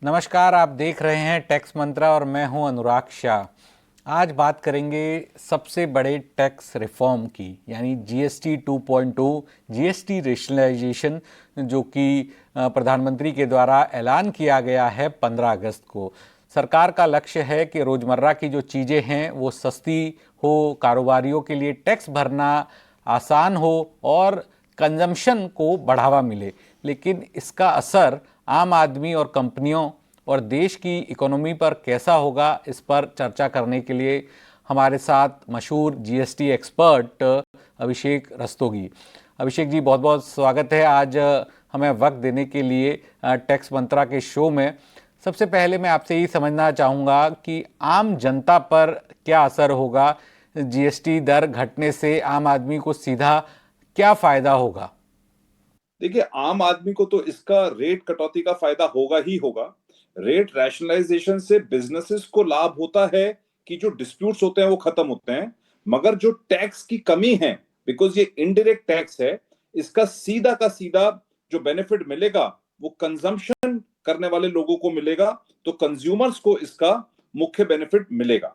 नमस्कार, आप देख रहे हैं टैक्स मंत्रा और मैं हूं अनुराग शाह। आज बात करेंगे सबसे बड़े टैक्स रिफॉर्म की, यानी जीएसटी 2.2, जीएसटी रेशनलाइजेशन, जो कि प्रधानमंत्री के द्वारा ऐलान किया गया है 15 अगस्त को। सरकार का लक्ष्य है कि रोज़मर्रा की जो चीज़ें हैं वो सस्ती हो, कारोबारियों के लिए टैक्स भरना आसान हो और कंजम्पशन को बढ़ावा मिले। लेकिन इसका असर आम आदमी और कंपनियों और देश की इकोनॉमी पर कैसा होगा, इस पर चर्चा करने के लिए हमारे साथ मशहूर जीएसटी एक्सपर्ट अभिषेक रस्तोगी। अभिषेक जी, बहुत बहुत स्वागत है आज हमें वक्त देने के लिए टैक्स मंत्रा के शो में। सबसे पहले मैं आपसे यही समझना चाहूँगा कि आम जनता पर क्या असर होगा, जीएसटी दर घटने से आम आदमी को सीधा क्या फ़ायदा होगा? देखिए, आम आदमी को तो इसका रेट कटौती का फायदा होगा ही होगा। रेट रैशनलाइजेशन से बिजनेसेस को लाभ होता है कि जो डिस्प्यूट्स होते हैं वो खत्म होते हैं। मगर जो टैक्स की कमी है, बिकॉज ये इनडायरेक्ट टैक्स है, इसका सीधा का सीधा जो बेनिफिट मिलेगा वो कंजम्पशन करने वाले लोगों को मिलेगा। तो कंज्यूमर्स को इसका मुख्य बेनिफिट मिलेगा।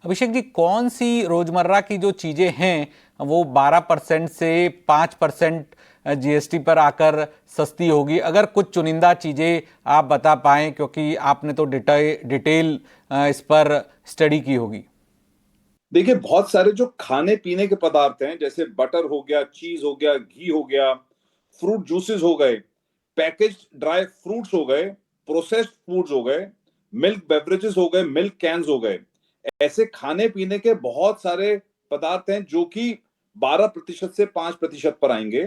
अभिषेक जी, कौन सी रोजमर्रा की जो चीजें हैं वो 12% से 5% जीएसटी पर आकर सस्ती होगी? अगर कुछ चुनिंदा चीजें आप बता पाएं, क्योंकि आपने तो डिटेल इस पर स्टडी की होगी। देखिए, बहुत सारे जो खाने पीने के पदार्थ हैं, जैसे बटर हो गया, चीज हो गया, घी हो गया, फ्रूट जूसेस हो गए, पैकेज्ड ड्राई फ्रूट्स हो गए, प्रोसेस्ड फूड्स हो गए, मिल्क बेवरेजेस हो गए, मिल्क कैन्स हो गए। ऐसे खाने पीने के बहुत सारे पदार्थ हैं जो कि 12% से 5% पर आएंगे।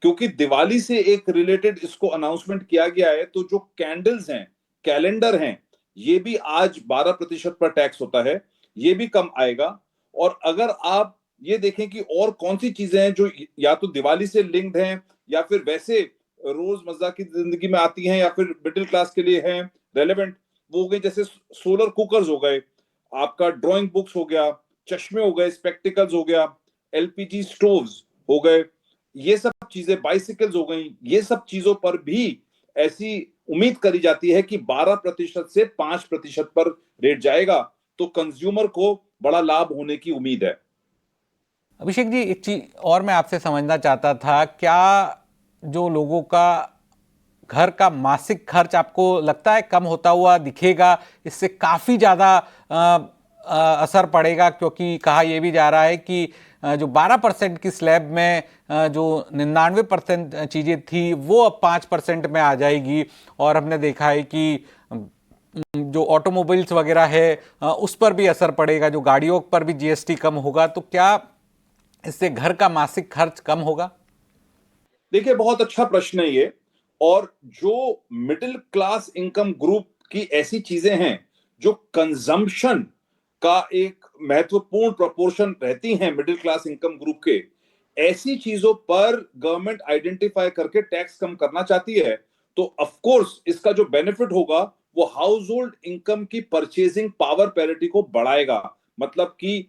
क्योंकि दिवाली से एक रिलेटेड इसको अनाउंसमेंट किया गया है, तो जो कैंडल्स हैं, कैलेंडर हैं, ये भी आज 12% पर टैक्स होता है, ये भी कम आएगा। और अगर आप ये देखें कि और कौन सी चीजें हैं जो या तो दिवाली से लिंक्ड हैं या फिर वैसे रोजमर्रा की जिंदगी में आती हैं या फिर मिडिल क्लास के लिए हैं रेलेवेंट, वो हो गई जैसे सोलर कुकर्स हो गए, आपका ड्राइंग बुक्स हो गया, चश्मे हो गए, स्पेक्टिकल्स हो गया, एलपीजी स्टोव्स हो गए, ये सब चीजें, बाइसिकल्स हो गई, ये सब चीजों पर भी ऐसी उम्मीद करी जाती है कि 12% से 5% पर रेट जाएगा। तो कंज्यूमर को बड़ा लाभ होने की उम्मीद है। अभिषेक जी, एक चीज और मैं आपसे समझना चाहता था, क्या जो लोगों का घर का मासिक खर्च आपको लगता है कम होता हुआ दिखेगा? इससे काफ़ी ज़्यादा असर पड़ेगा, क्योंकि कहा यह भी जा रहा है कि जो 12% की स्लैब में जो 99% चीज़ें थी वो अब 5% में आ जाएगी। और हमने देखा है कि जो ऑटोमोबाइल्स वगैरह है उस पर भी असर पड़ेगा, जो गाड़ियों पर भी जीएसटी कम होगा। तो क्या इससे घर का मासिक खर्च कम होगा? देखिए, बहुत अच्छा प्रश्न है ये। और जो मिडिल क्लास इनकम ग्रुप की ऐसी चीजें हैं जो कंजम्पशन का एक महत्वपूर्ण प्रोपोर्शन रहती हैं मिडिल क्लास इनकम ग्रुप के, ऐसी चीजों पर गवर्नमेंट आइडेंटिफाई करके टैक्स कम करना चाहती है। तो ऑफ कोर्स इसका जो बेनिफिट होगा वो हाउस होल्ड इनकम की परचेजिंग पावर पैरिटी को बढ़ाएगा। मतलब कि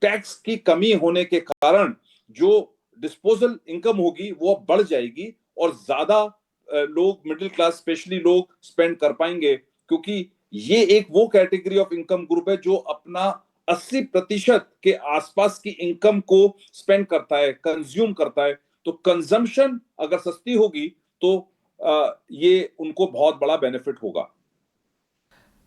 टैक्स की कमी होने के कारण जो डिस्पोजल इनकम होगी वो बढ़ जाएगी और ज्यादा लोग, मिडिल क्लास स्पेशली लोग, स्पेंड कर पाएंगे। क्योंकि ये एक वो कैटेगरी ऑफ इनकम ग्रुप है जो अपना 80% के आसपास की इनकम को स्पेंड करता है, कंज्यूम करता है। तो कंजम्पशन अगर सस्ती होगी तो ये उनको बहुत बड़ा बेनिफिट होगा।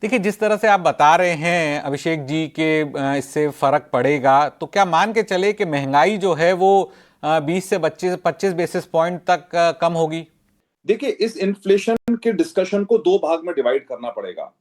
देखिए, जिस तरह से आप बता रहे हैं अभिषेक जी के इससे फर्क पड़ेगा, तो क्या मान के चले कि महंगाई जो है वो 20 से 25 बेसिस पॉइंट तक कम होगी? देखिए, इस इन्फ्लेशन के डिस्कशन को दो भाग में डिवाइड करना पड़ेगा।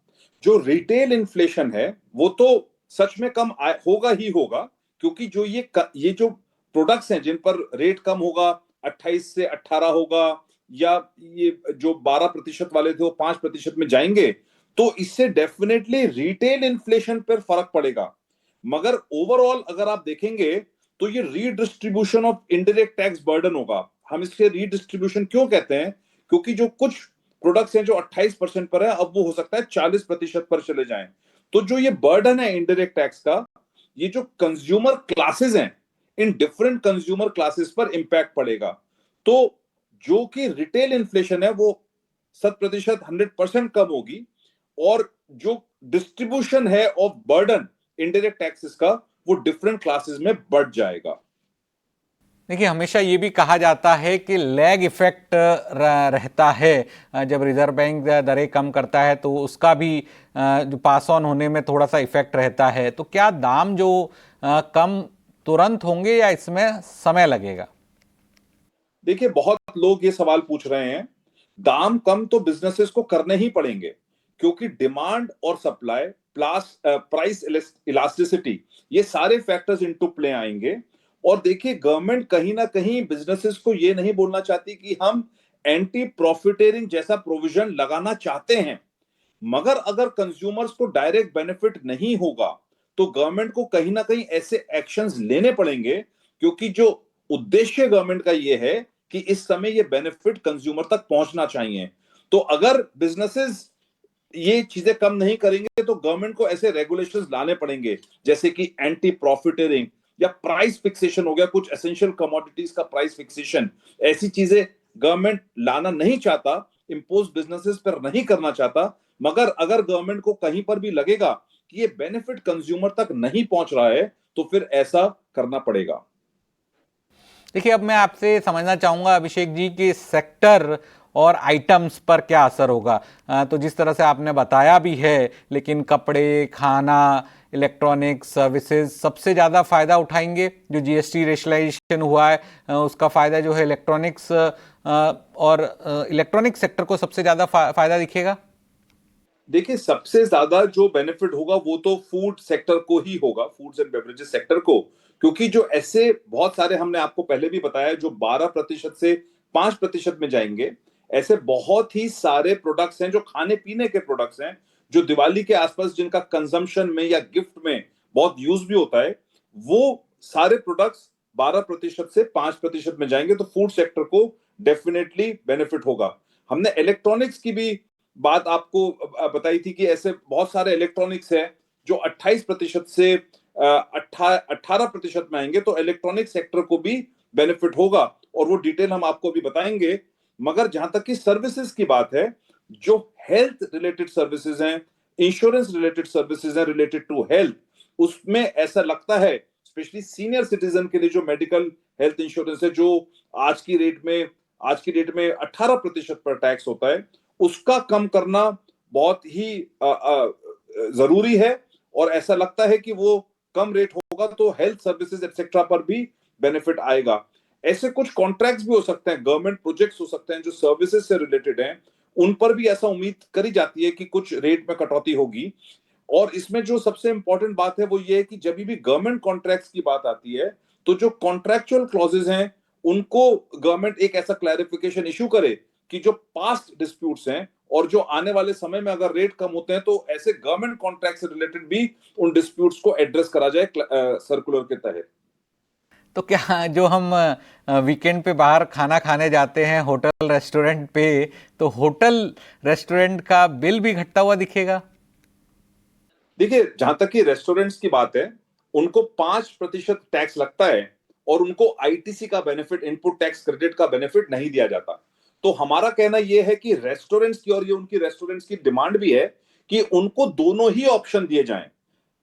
जो रिटेल इन्फ्लेशन है वो तो सच में कम होगा ही होगा। क्योंकि जो ये जो प्रोडक्ट्स हैं जिन पर रेट कम होगा, 28 से 18 होगा, या ये जो 12% वाले थे वो 5% में जाएंगे, तो इससे डेफिनेटली रिटेल इन्फ्लेशन पर फर्क पड़ेगा। मगर ओवरऑल अगर आप देखेंगे तो ये redistribution of indirect tax burden होगा। हम इसके रीडिस्ट्रीब्यूशन क्यों कहते हैं? क्योंकि जो कुछ प्रोडक्ट्स हैं जो 28% पर है, अब वो हो सकता है 40% पर चले जाएं। तो जो ये बर्डन है इनडायरेक्ट टैक्स का, ये जो कंज्यूमर क्लासेस हैं, इन डिफरेंट कंज्यूमर क्लासेस पर इंपैक्ट पड़ेगा। तो जो कि रिटेल इन्फ्लेशन है वो 100%, 100% कम होगी, और जो डिस्ट्रीब्यूशन है ऑफ बर्डन इनडायरेक्ट टैक्सेस का, वो डिफरेंट क्लासेस में बढ़ जाएगा। देखिए, हमेशा ये भी कहा जाता है कि लैग इफेक्ट रहता है। जब रिजर्व बैंक दरें कम करता है तो उसका भी जो पास ऑन होने में थोड़ा सा इफेक्ट रहता है। तो क्या दाम जो कम तुरंत होंगे या इसमें समय लगेगा? देखिए, बहुत लोग ये सवाल पूछ रहे हैं। दाम कम तो बिजनेसेस को करने ही पड़ेंगे, क्योंकि डिमांड और सप्लाई प्लस प्राइस इलास्टिसिटी, ये सारे फैक्टर्स इनटू प्ले आएंगे। और देखिए, गवर्नमेंट कहीं ना कहीं बिजनेसेस को ये नहीं बोलना चाहती कि हम एंटी प्रॉफिटेरिंग जैसा प्रोविजन लगाना चाहते हैं, मगर अगर कंज्यूमर्स को डायरेक्ट बेनिफिट नहीं होगा तो गवर्नमेंट को कहीं ना कहीं ऐसे एक्शंस लेने पड़ेंगे, क्योंकि जो उद्देश्य गवर्नमेंट का ये है कि इस समय ये बेनिफिट कंज्यूमर तक पहुंचना चाहिए। तो अगर बिजनेसेस ये चीजें कम नहीं करेंगे तो गवर्नमेंट को ऐसे रेगुलेशंस लाने पड़ेंगे, जैसे कि एंटी प्रॉफिटेरिंग या प्राइस फिक्सेशन हो गया, कुछ एसेंशियल कमोडिटीज का प्राइस फिक्सेशन। ऐसी चीजें गवर्नमेंट लाना नहीं चाहता, इंपोज बिजनेसेस पर नहीं करना चाहता, मगर अगर गवर्नमेंट को कहीं पर भी लगेगा कि ये बेनिफिट कंज्यूमर तक नहीं पहुंच रहा है तो फिर ऐसा करना पड़ेगा। देखिए, अब मैं आपसे समझना चाहूँगा अभिषेक जी कि सेक्टर और आइटम्स पर क्या असर होगा। तो जिस तरह से आपने बताया भी है, लेकिन कपड़े, खाना, इलेक्ट्रॉनिक्स, सर्विसेज सबसे ज़्यादा फ़ायदा उठाएंगे। जो जीएसटी रेशनलाइजेशन हुआ है उसका फ़ायदा जो है इलेक्ट्रॉनिक्स और इलेक्ट्रॉनिक सेक्टर को सबसे ज़्यादा फ़ायदा दिखेगा। देखिए, सबसे ज्यादा जो बेनिफिट होगा वो तो फूड सेक्टर को ही होगा, फूड्स एंड बेवरेजेस सेक्टर को, क्योंकि जो ऐसे बहुत सारे, हमने आपको पहले भी बताया, जो 12% से 5% में जाएंगे। ऐसे बहुत ही सारे प्रोडक्ट्स हैं जो खाने पीने के प्रोडक्ट्स हैं, जो दिवाली के आसपास जिनका कंजम्पशन में या गिफ्ट में बहुत यूज भी होता है, वो सारे प्रोडक्ट्स 12% से 5% में जाएंगे। तो फूड सेक्टर को डेफिनेटली बेनिफिट होगा। हमने इलेक्ट्रॉनिक्स की भी बात आपको बताई थी कि ऐसे बहुत सारे इलेक्ट्रॉनिक्स है जो 28% से 18% में आएंगे, तो इलेक्ट्रॉनिक सेक्टर को भी बेनिफिट होगा, और वो डिटेल हम आपको भी बताएंगे। मगर जहां तक कि सर्विसेज की बात है, जो हेल्थ रिलेटेड सर्विसेज हैं, इंश्योरेंस रिलेटेड सर्विसेज हैं रिलेटेड टू हेल्थ, उसमें ऐसा लगता है स्पेशली सीनियर सिटीजन के लिए जो मेडिकल हेल्थ इंश्योरेंस है, जो आज की डेट में 18% पर टैक्स होता है, उसका कम करना बहुत ही जरूरी है। और ऐसा लगता है कि वो कम रेट होगा तो हेल्थ सर्विसेज एक्सेट्रा पर भी बेनिफिट आएगा। ऐसे कुछ कॉन्ट्रैक्ट्स भी हो सकते हैं, गवर्नमेंट प्रोजेक्ट्स हो सकते हैं जो सर्विसेज से रिलेटेड हैं, उन पर भी ऐसा उम्मीद करी जाती है कि कुछ रेट में कटौती होगी। और इसमें जो सबसे इंपॉर्टेंट बात है वो ये है कि जब भी गवर्नमेंट कॉन्ट्रैक्ट्स की बात आती है, तो जो कॉन्ट्रैक्चुअल क्लॉजेज हैं उनको गवर्नमेंट एक ऐसा क्लैरिफिकेशन इशू करे कि जो पास्ट डिस्प्यूट्स हैं और जो आने वाले समय में अगर रेट कम होते हैं, तो ऐसे गवर्नमेंट कॉन्ट्रैक्ट से रिलेटेड भी उन डिस्प्यूट्स को एड्रेस करा जाए सर्कुलर के तहत। तो क्या जो हम वीकेंड पे बाहर खाना खाने जाते हैं होटल रेस्टोरेंट पे, तो होटल रेस्टोरेंट का बिल भी घटता हुआ दिखेगा? देखिए, जहां तक कि रेस्टोरेंट्स की बात है, उनको 5% टैक्स लगता है, और उनको आईटीसी का बेनिफिट, इनपुट टैक्स क्रेडिट का बेनिफिट नहीं दिया जाता। तो हमारा कहना यह है कि रेस्टोरेंट्स की, और ये उनकी रेस्टोरेंट्स की डिमांड भी है, कि उनको दोनों ही ऑप्शन दिए जाएं,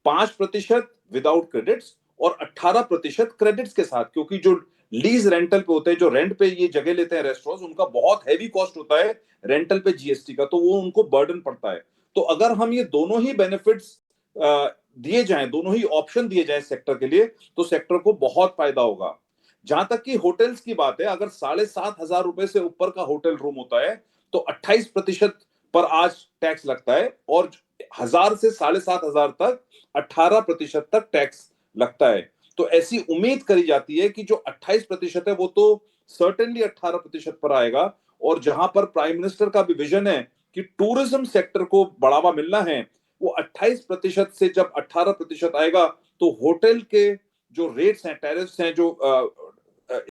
5% विदाउट क्रेडिट्स और 18% क्रेडिट्स के साथ, क्योंकि जो लीज रेंटल पे होते हैं, जो रेंट पे ये जगह लेते हैं रेस्टोरेंट्स, उनका बहुत हैवी कॉस्ट होता है रेंटल पे जीएसटी का, तो वो उनको बर्डन पड़ता है। तो अगर हम ये दोनों ही बेनिफिट्स दिए जाएं, दोनों ही ऑप्शन दिए जाएं सेक्टर के लिए, तो सेक्टर को बहुत फायदा होगा। जहां तक कि होटल्स की बात है, अगर 7,500 रुपए से ऊपर का होटल रूम होता है तो 28% पर आज टैक्स लगता है, और 1,000 से 7,500 तक 18% तक टैक्स लगता है। तो ऐसी उम्मीद करी जाती है कि जो 28% है वो तो सर्टेनली 18% पर आएगा। और जहां पर प्राइम मिनिस्टर का भी विजन है कि टूरिज्म सेक्टर को बढ़ावा मिलना है, वो 28% से जब 18% आएगा, तो होटल के जो रेट्स हैं, टैरिफ्स हैं, जो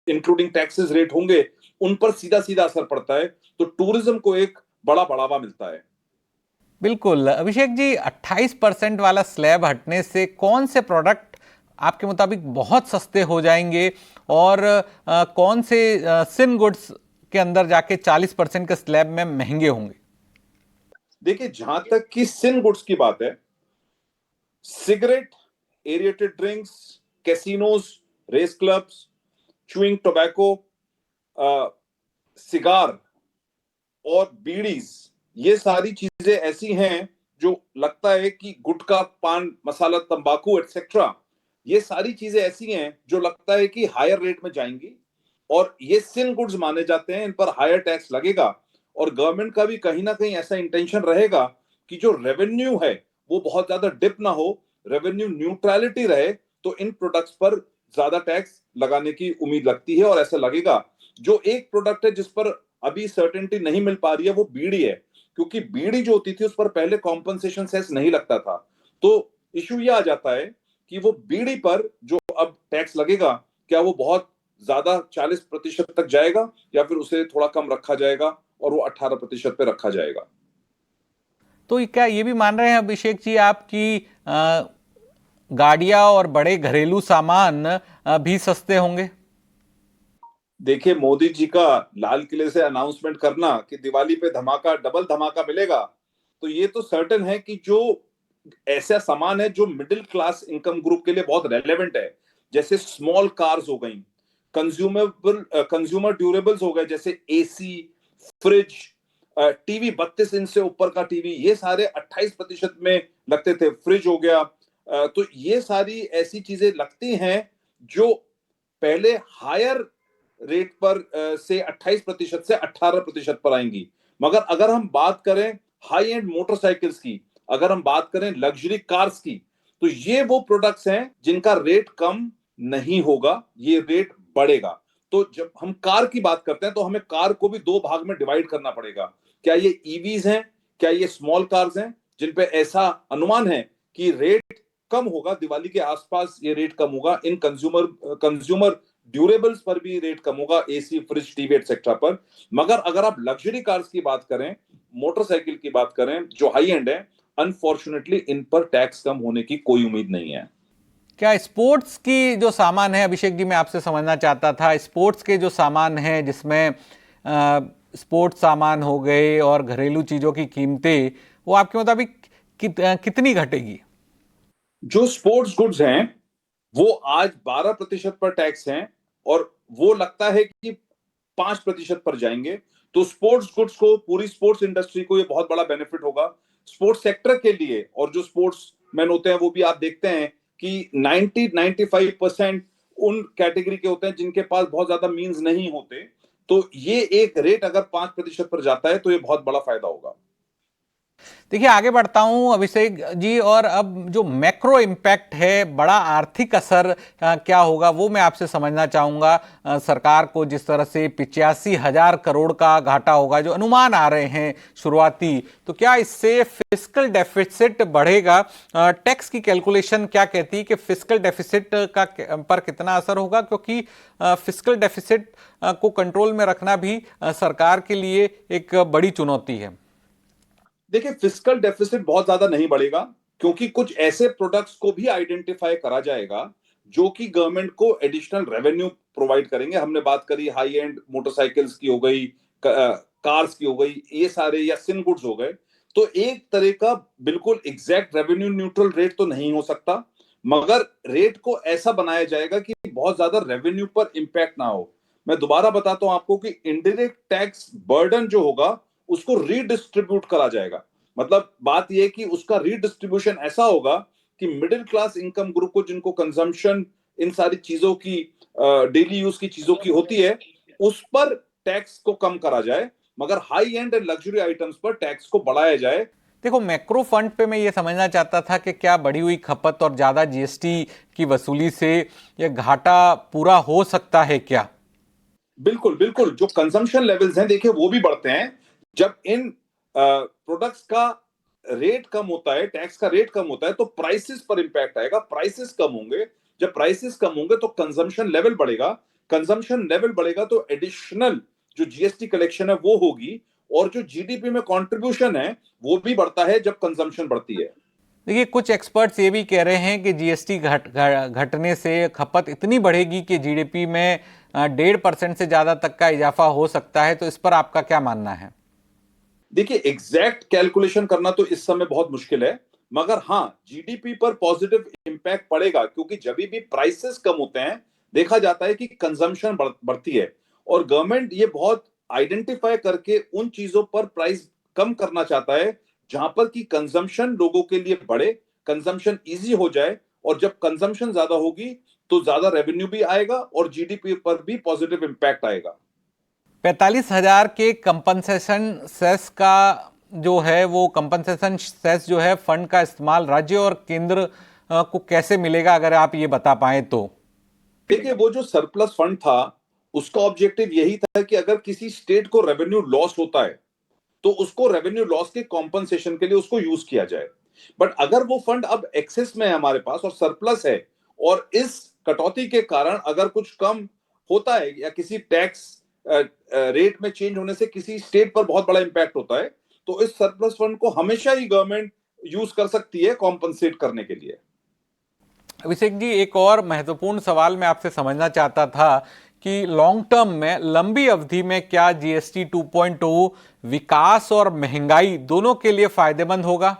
इंक्लूडिंग टैक्सेस रेट होंगे, उन पर सीधा सीधा असर पड़ता है। तो टूरिज्म को एक बड़ा बढ़ावा मिलता है। बिल्कुल अभिषेक जी, 28% वाला स्लैब हटने से कौन से प्रोडक्ट आपके मुताबिक बहुत सस्ते हो जाएंगे, और कौन से सिन गुड्स के अंदर जाके 40% के स्लैब में महंगे होंगे? देखिए, जहां तक कि सिन गुड्स की बात है, cigarette, aerated drinks, casinos, race clubs, chewing tobacco, cigar और बीड़ीज, ये सारी चीजें ऐसी हैं जो लगता है कि गुटखा, पान मसाला, तंबाकू एटसेट्रा, ये सारी चीजें ऐसी हैं जो लगता है कि हायर रेट में जाएंगी, और ये सिन गुड्स माने जाते हैं, इन पर हायर टैक्स लगेगा। और गवर्नमेंट का भी कहीं ना कहीं ऐसा इंटेंशन रहेगा कि जो रेवेन्यू है वो बहुत ज्यादा डिप ना हो, रेवेन्यू न्यूट्रलिटी रहे, तो इन प्रोडक्ट्स पर ज्यादा टैक्स लगाने की उम्मीद लगती है। और ऐसा लगेगा, जो एक प्रोडक्ट है जिस पर अभी सर्टेनिटी नहीं मिल पा रही है वो बीड़ी है, क्योंकि बीड़ी जो होती थी उस पर पहले कॉम्पनसेशन सेस नहीं लगता था। तो इशू ये आ जाता है कि वो बीड़ी पर जो अब टैक्स लगेगा, क्या वो बहुत ज्यादा 40% तक जाएगा, या फिर उसे थोड़ा कम रखा जाएगा और वो 18% पे रखा जाएगा। तो क्या ये भी मान रहे हैं अभिषेक जी आप कि गाड़ियां और बड़े घरेलू सामान भी सस्ते होंगे? देखिए, मोदी जी का लाल किले से अनाउंसमेंट करना कि दिवाली पे धमाका, डबल धमाका मिलेगा, तो ये तो सर्टेन है कि जो ऐसा सामान है जो मिडिल क्लास इनकम ग्रुप के लिए बहुत रेलेवेंट है, जैसे स्मॉल कार्स हो गई, कंज्यूमर ड्यूरेबल्स हो गए, जैसे एसी, फ्रिज, टीवी, 32 इंच से ऊपर का टीवी, ये सारे 28% में लगते थे। फ्रिज हो गया, तो ये सारी ऐसी चीजें लगती हैं जो पहले हायर रेट पर से 28% से 18% पर आएंगी। मगर अगर हम बात करें हाई एंड मोटरसाइकिल्स की, अगर हम बात करें लग्जरी कार्स की, तो ये वो प्रोडक्ट्स हैं जिनका रेट कम नहीं होगा, ये रेट बढ़ेगा। तो जब हम कार की बात करते हैं तो हमें कार को भी दो भाग में डिवाइड करना पड़ेगा। क्या ये ईवीज हैं, क्या ये स्मॉल कार्स हैं, जिन पे ऐसा अनुमान है कि रेट कम होगा, दिवाली के आसपास ये रेट कम होगा, इन कंज्यूमर ड्यूरेबल्स पर भी रेट कम होगा, एसी, फ्रिज, टीवी एक्सेट्रा पर। मगर अगर आप लग्जरी कार्स की बात करें, मोटरसाइकिल की बात करें जो हाई एंड है, अनफॉर्चुनेटली इन पर टैक्स कम होने की कोई उम्मीद नहीं है। क्या स्पोर्ट्स की जो सामान है, अभिषेक जी मैं आपसे समझना चाहता था, स्पोर्ट्स के जो सामान हैं जिसमें स्पोर्ट्स सामान हो गए और घरेलू चीजों की कीमतें, वो आपके मुताबिक कितनी घटेगी? जो स्पोर्ट्स गुड्स हैं वो आज 12% पर टैक्स हैं, और वो लगता है कि 5% पर जाएंगे। तो स्पोर्ट्स गुड्स को, पूरी स्पोर्ट्स इंडस्ट्री को ये बहुत बड़ा बेनिफिट होगा, स्पोर्ट्स सेक्टर के लिए। और जो स्पोर्ट्स मैन होते हैं वो भी आप देखते हैं कि 90-95% उन कैटेगरी के होते हैं जिनके पास बहुत ज्यादा मीन्स नहीं होते। तो ये एक रेट अगर 5% पर जाता है तो ये बहुत बड़ा फायदा होगा। देखिए आगे बढ़ता हूं अभिषेक जी, और अब जो मैक्रो इम्पैक्ट है, बड़ा आर्थिक असर क्या होगा वो मैं आपसे समझना चाहूंगा। सरकार को जिस तरह से 85,000 करोड़ का घाटा होगा, जो अनुमान आ रहे हैं शुरुआती, तो क्या इससे फिस्कल डेफिसिट बढ़ेगा? टैक्स की कैलकुलेशन क्या कहती है कि फिस्कल डेफिसिट का पर कितना असर होगा, क्योंकि फिस्कल डेफिसिट को कंट्रोल में रखना भी सरकार के लिए एक बड़ी चुनौती है। देखिए, फिस्कल डेफिसिट बहुत ज्यादा नहीं बढ़ेगा, क्योंकि कुछ ऐसे प्रोडक्ट्स को भी आइडेंटिफाई करा जाएगा जो कि गवर्नमेंट को एडिशनल रेवेन्यू प्रोवाइड करेंगे। हमने बात करी हाई एंड मोटरसाइकिल्स की हो गई, कार्स की हो गई, ये सारे, या सिन गुड्स हो गए। तो एक तरह का बिल्कुल एग्जैक्ट रेवेन्यू न्यूट्रल रेट तो नहीं हो सकता, मगर रेट को ऐसा बनाया जाएगा कि बहुत ज्यादा रेवेन्यू पर इंपैक्ट ना हो। मैं दोबारा बताता हूं आपको कि इनडायरेक्ट टैक्स बर्डन जो होगा उसको रीडिस्ट्रीब्यूट करा जाएगा। मतलब बात यह कि उसका रीडिस्ट्रीब्यूशन ऐसा होगा कि मिडिल क्लास इनकम ग्रुप को, जिनको कंजम्पशन इन सारी चीजों की, डेली यूज की चीजों की होती है, उस पर टैक्स को कम करा जाए, मगर high and and luxury items पर टैक्स को बढ़ाया जाए। देखो मैक्रो फंड पे मैं ये समझना चाहता था कि क्या बढ़ी हुई खपत और ज्यादा जीएसटी की वसूली से ये घाटा पूरा हो सकता है क्या? बिल्कुल बिल्कुल, जो कंजम्पशन लेवल्स हैं देखिए वो भी बढ़ते हैं। जब इन प्रोडक्ट्स का रेट कम होता है, टैक्स का रेट कम होता है, तो प्राइसेस पर इंपैक्ट आएगा, प्राइसेस कम होंगे। जब प्राइसेस कम होंगे तो कंजम्पशन लेवल बढ़ेगा, कंजम्पशन लेवल बढ़ेगा तो एडिशनल जो जीएसटी कलेक्शन है वो होगी, और जो जीडीपी में कंट्रीब्यूशन है वो भी बढ़ता है जब कंजम्पशन बढ़ती है। देखिए कुछ एक्सपर्ट्स ये भी कह रहे हैं कि जीएसटी घटने से खपत इतनी बढ़ेगी कि जीडीपी में 1.5% से ज्यादा तक का इजाफा हो सकता है, तो इस पर आपका क्या मानना है? देखिए एग्जैक्ट कैलकुलेशन करना तो इस समय बहुत मुश्किल है, मगर हाँ जीडीपी पर पॉजिटिव इंपैक्ट पड़ेगा, क्योंकि जब भी प्राइसेस कम होते हैं देखा जाता है कि कंजम्पशन बढ़ती है, और गवर्नमेंट ये बहुत आइडेंटिफाई करके उन चीजों पर प्राइस कम करना चाहता है जहां पर कि कंजम्पशन लोगों के लिए बढ़े, कंजम्पशन इजी हो जाए, और जब कंजम्पशन ज्यादा होगी तो ज्यादा रेवेन्यू भी आएगा और जीडीपी पर भी पॉजिटिव इंपैक्ट आएगा। 45,000 के कंपनसेशन सेस का जो है वो कंपनसेशन सेस जो है फंड का इस्तेमाल राज्य और केंद्र को कैसे मिलेगा, अगर आप ये बता पाएं तो। देखिए वो जो सरप्लस फंड था उसका ऑब्जेक्टिव यही था कि अगर किसी स्टेट को रेवेन्यू लॉस होता है तो उसको रेवेन्यू लॉस के कॉम्पनसेशन के लिए उसको यूज किया जाए। बट अगर वो फंड अब एक्सेस में है हमारे पास और सरप्लस है, और इस कटौती के कारण अगर कुछ कम होता है या किसी टैक्स रेट में चेंज होने से किसी स्टेट पर बहुत बड़ा इंपैक्ट होता है, तो इस सरप्लस फंड को हमेशा ही गवर्नमेंट यूज कर सकती है कॉम्पनसेट करने के लिए। अभिषेक जी, एक और महत्वपूर्ण सवाल मैं आपसे समझना चाहता था कि लॉन्ग टर्म में, लंबी अवधि में क्या जीएसटी 2.0 विकास और महंगाई दोनों के लिए फायदेमंद होगा?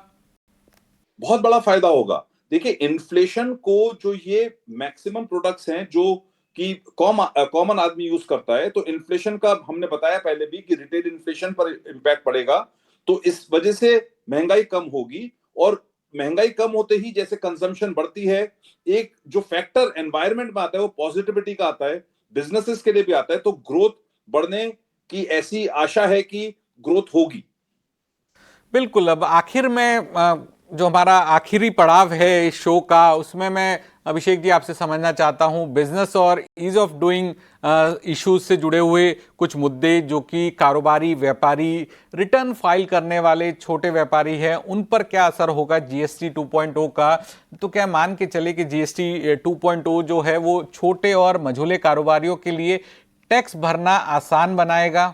बहुत बड़ा फायदा होगा। देखिए इन्फ्लेशन को, जो ये मैक्सिमम प्रोडक्ट्स हैं जो कि कॉमन आदमी यूज करता है, तो इन्फ्लेशन का हमने बताया पहले भी कि रिटेल इन्फ्लेशन पर इंपैक्ट पड़ेगा, तो इस वजह से महंगाई कम होगी, और महंगाई कम होते ही जैसे कंजम्पशन बढ़ती है, एक जो फैक्टर एनवायरनमेंट में आता है वो पॉजिटिविटी का आता है, बिजनेसेस के लिए भी आता है, तो ग्रोथ बढ़ने की ऐसी आशा है कि ग्रोथ होगी। बिल्कुल। अब आखिर में जो हमारा आखिरी पड़ाव है इस शो का, उसमें मैं अभिषेक जी आपसे समझना चाहता हूं बिजनेस और ईज ऑफ डूइंग इश्यूज से जुड़े हुए कुछ मुद्दे, जो कि कारोबारी, व्यापारी, रिटर्न फाइल करने वाले छोटे व्यापारी हैं, उन पर क्या असर होगा जीएसटी 2.0 का। तो क्या मान के चले कि जीएसटी 2.0 जो है वो छोटे और मझोले कारोबारियों के लिए टैक्स भरना आसान बनाएगा?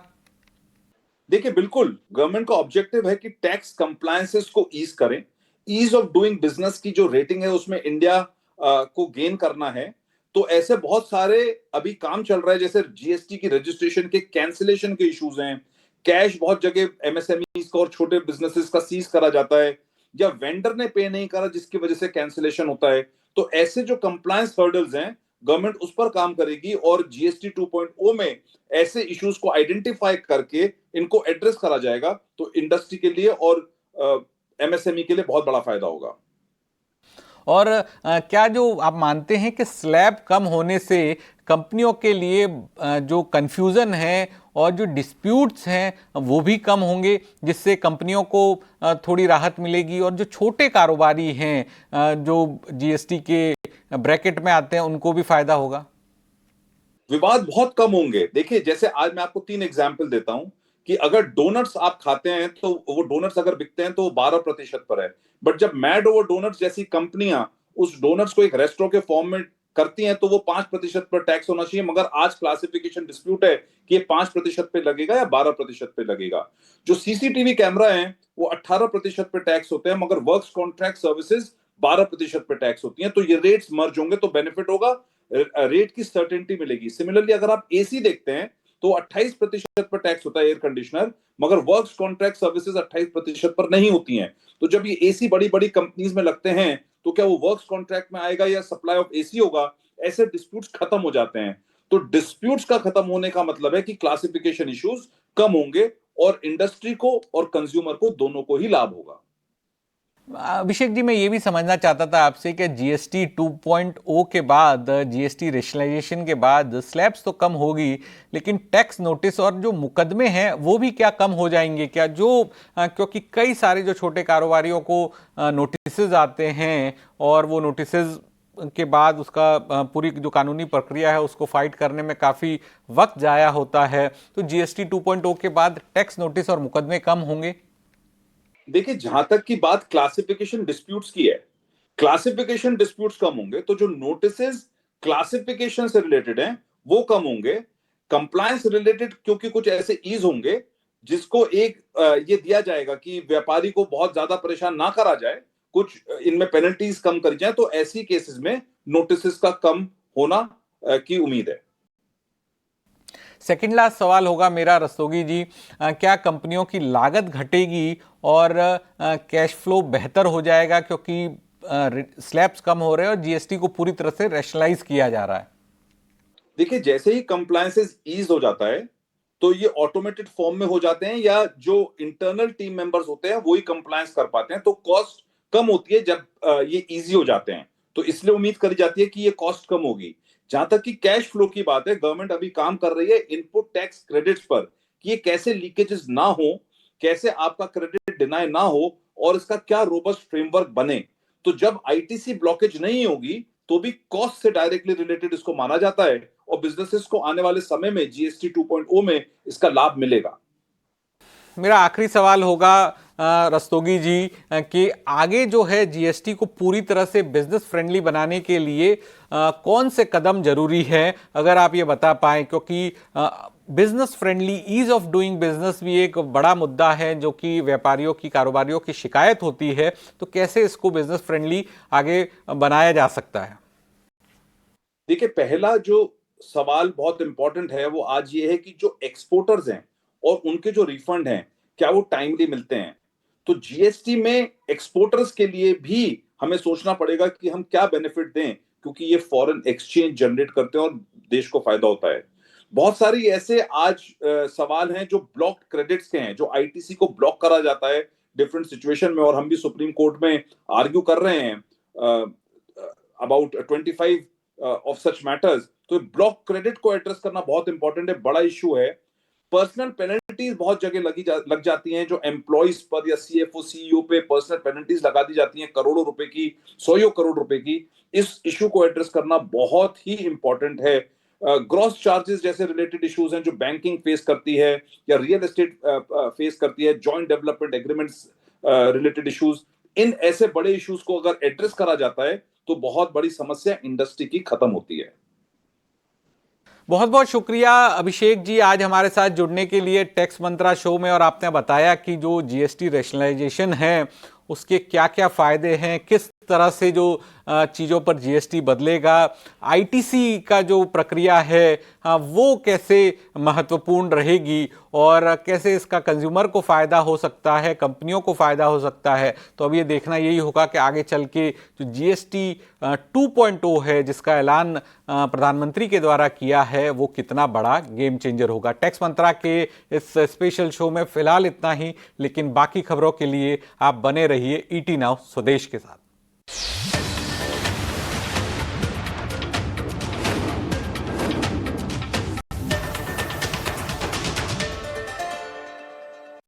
देखिए बिल्कुल गवर्नमेंट का ऑब्जेक्टिव है कि टैक्स कंप्लायंसेस को ईज करें, ईज ऑफ डूइंग बिजनेस की जो रेटिंग है उसमें इंडिया को गेन करना है। तो ऐसे बहुत सारे अभी काम चल रहा है, जैसे जीएसटी की रजिस्ट्रेशन के कैंसिलेशन के इश्यूज हैं, कैश बहुत जगह एमएसएमई का और छोटे बिजनेसेस का सीज करा जाता है, या वेंडर ने पे नहीं करा जिसकी वजह से कैंसिलेशन होता है। तो ऐसे जो कंप्लायंस हर्डल्स हैं गवर्नमेंट उस पर काम करेगी, और जीएसटी 2.0 में ऐसे इश्यूज को आइडेंटिफाई करके इनको एड्रेस करा जाएगा, तो इंडस्ट्री के लिए और एमएसएमई के लिए बहुत बड़ा फायदा होगा। और क्या जो आप मानते हैं कि स्लैब कम होने से कंपनियों के लिए जो कन्फ्यूज़न है और जो डिस्प्यूट्स हैं वो भी कम होंगे, जिससे कंपनियों को थोड़ी राहत मिलेगी, और जो छोटे कारोबारी हैं जो जीएसटी के ब्रैकेट में आते हैं उनको भी फायदा होगा? विवाद बहुत कम होंगे। देखिए जैसे आज मैं आपको 3 एग्जाम्पल देता हूं कि अगर डोनट्स आप खाते हैं तो वो डोनट्स अगर बिकते हैं तो वो 12% पर है, बट जब मैड ओवर डोनट्स जैसी कंपनियां उस डोनट्स को एक रेस्टोरेंट के फॉर्म में करती हैं तो वो 5% पर टैक्स होना चाहिए, मगर आज क्लासिफिकेशन डिस्प्यूट है कि ये 5% पे लगेगा या 12% पे लगेगा। जो सीसीटीवी कैमरा है वो 18% पे टैक्स होते हैं, मगर वर्क्स कॉन्ट्रैक्ट सर्विसेज 12% पे टैक्स होती हैं, तो ये रेट्स मर्ज होंगे तो बेनिफिट होगा, रेट की सर्टेनिटी मिलेगी। सिमिलरली अगर आप एसी देखते हैं तो 28% पर टैक्स होता है एयर कंडीशनर, मगर वर्क्स कॉन्ट्रैक्ट सर्विसेज 28% पर नहीं होती हैं। तो जब ये एसी बड़ी बड़ी कंपनीज में लगते हैं तो क्या वो वर्क्स कॉन्ट्रैक्ट में आएगा या सप्लाई ऑफ एसी होगा, ऐसे डिस्प्यूट्स खत्म हो जाते हैं। तो डिस्प्यूट्स का खत्म होने का मतलब है कि क्लासिफिकेशन इश्यूज कम होंगे, और इंडस्ट्री को और कंज्यूमर को दोनों को ही लाभ होगा। अभिषेक जी, मैं ये भी समझना चाहता था आपसे कि जीएसटी 2.0 के बाद, जीएसटी रेशनलाइजेशन के बाद स्लैब्स तो कम होगी, लेकिन टैक्स नोटिस और जो मुकदमे हैं वो भी क्या कम हो जाएंगे क्या? क्योंकि कई सारे जो छोटे कारोबारियों को नोटिसेज आते हैं, और वो नोटिसेज के बाद उसका पूरी जो कानूनी प्रक्रिया है उसको फाइट करने में काफ़ी वक्त जाया होता है। तो जीएसटी 2.0 के बाद टैक्स नोटिस और मुकदमे कम होंगे? देखिए जहां तक की बात क्लासिफिकेशन डिस्प्यूट्स की है, क्लासिफिकेशन डिस्प्यूट्स कम होंगे, तो जो नोटिसेस क्लासिफिकेशन से रिलेटेड हैं वो कम होंगे। कंप्लायंस रिलेटेड क्योंकि कुछ ऐसे ईज होंगे जिसको एक ये दिया जाएगा कि व्यापारी को बहुत ज्यादा परेशान ना करा जाए, कुछ इनमें पेनल्टीज कम करी जाए, तो ऐसी केसेस में नोटिसेस का कम होना की उम्मीद है। सेकंड लास्ट सवाल होगा मेरा रस्तोगी जी, क्या कंपनियों की लागत घटेगी और कैश फ्लो बेहतर हो जाएगा क्योंकि स्लैब्स कम हो रहे हैं और जीएसटी को पूरी तरह से रैशनलाइज किया जा रहा है? देखिए, जैसे ही कंप्लायंसेस ईज हो जाता है तो ये ऑटोमेटेड फॉर्म में हो जाते हैं, या जो इंटरनल टीम मेंबर्स होते हैं वही कंप्लायंस कर पाते हैं, तो कॉस्ट कम होती है जब ये इजी हो जाते हैं। तो इसलिए उम्मीद करी जाती है कि ये कॉस्ट कम होगी। जहां तक कि कैश फ्लो की बात है, गवर्नमेंट अभी काम कर रही है इनपुट टैक्स क्रेडिट्स पर कि ये कैसे लीकेजेस ना हो, कैसे आपका क्रेडिट डिनाई ना हो, और इसका क्या रोबस्ट फ्रेमवर्क बने। तो जब आईटीसी ब्लॉकेज नहीं होगी तो भी कॉस्ट से डायरेक्टली रिलेटेड इसको माना जाता है, और बिजनेसेस को आने वाले समय में जीएसटी 2.0 में इसका लाभ मिलेगा। मेरा आखिरी सवाल होगा रस्तोगी जी, कि आगे जो है जीएसटी को पूरी तरह से बिजनेस फ्रेंडली बनाने के लिए कौन से कदम जरूरी है, अगर आप ये बता पाएं, क्योंकि business friendly ease of doing business भी एक बड़ा मुद्दा है जो कि व्यापारियों की, कारोबारियों की शिकायत होती है। तो कैसे इसको बिजनेस फ्रेंडली आगे बनाया जा सकता है? देखिए, पहला जो सवाल बहुत इंपॉर्टेंट है वो आज ये है कि जो एक्सपोर्टर्स हैं और उनके जो रिफंड हैं, क्या वो टाइमली मिलते हैं। तो जीएसटी में एक्सपोर्टर्स के लिए भी हमें सोचना पड़ेगा कि हम क्या बेनिफिट दें, क्योंकि ये फॉरेन एक्सचेंज जनरेट करते हैं और देश को फायदा होता है। बहुत सारी ऐसे आज सवाल हैं जो ब्लॉक्ड क्रेडिट्स के हैं, जो आईटीसी को ब्लॉक करा जाता है डिफरेंट सिचुएशन में, और हम भी सुप्रीम कोर्ट में आर्ग्यू कर रहे हैं अबाउट 25 ऑफ सच मैटर्स। तो ब्लॉक क्रेडिट को एड्रेस करना बहुत इंपॉर्टेंट है, बड़ा इशू है। पर्सनल पेनल्टीज बहुत जगह लग जाती हैं, जो एम्प्लॉइज पर या सीएफओ सीईओ पे पर्सनल पेनल्टीज लगा दी जाती हैं करोड़ों रुपए की, 100 करोड़ रुपए की। इस इशू को एड्रेस करना बहुत ही इंपॉर्टेंट है। ग्रॉस चार्जेस जैसे रिलेटेड इश्यूज हैं जो बैंकिंग फेस करती है या रियल एस्टेट फेस करती है, joint development agreements related issues. इन ऐसे बड़े इश्यूज को अगर एड्रेस करा जाता है तो बहुत बड़ी समस्या इंडस्ट्री की खत्म होती है। बहुत बहुत शुक्रिया अभिषेक जी आज हमारे साथ जुड़ने के लिए टैक्स मंत्रा शो में, और आपने बताया कि जो जीएसटी रैशनलाइजेशन है उसके क्या क्या फायदे हैं, किस तरह से जो चीज़ों पर जीएसटी बदलेगा, आईटीसी का जो प्रक्रिया है वो कैसे महत्वपूर्ण रहेगी और कैसे इसका कंज्यूमर को फ़ायदा हो सकता है, कंपनियों को फ़ायदा हो सकता है। तो अब ये देखना यही होगा कि आगे चल के जो जीएसटी 2.0 है जिसका ऐलान प्रधानमंत्री के द्वारा किया है वो कितना बड़ा गेम चेंजर होगा। टैक्स मंत्रा के इस स्पेशल शो में फिलहाल इतना ही, लेकिन बाकी खबरों के लिए आप बने रहिए ईटी नाउ स्वदेश के साथ।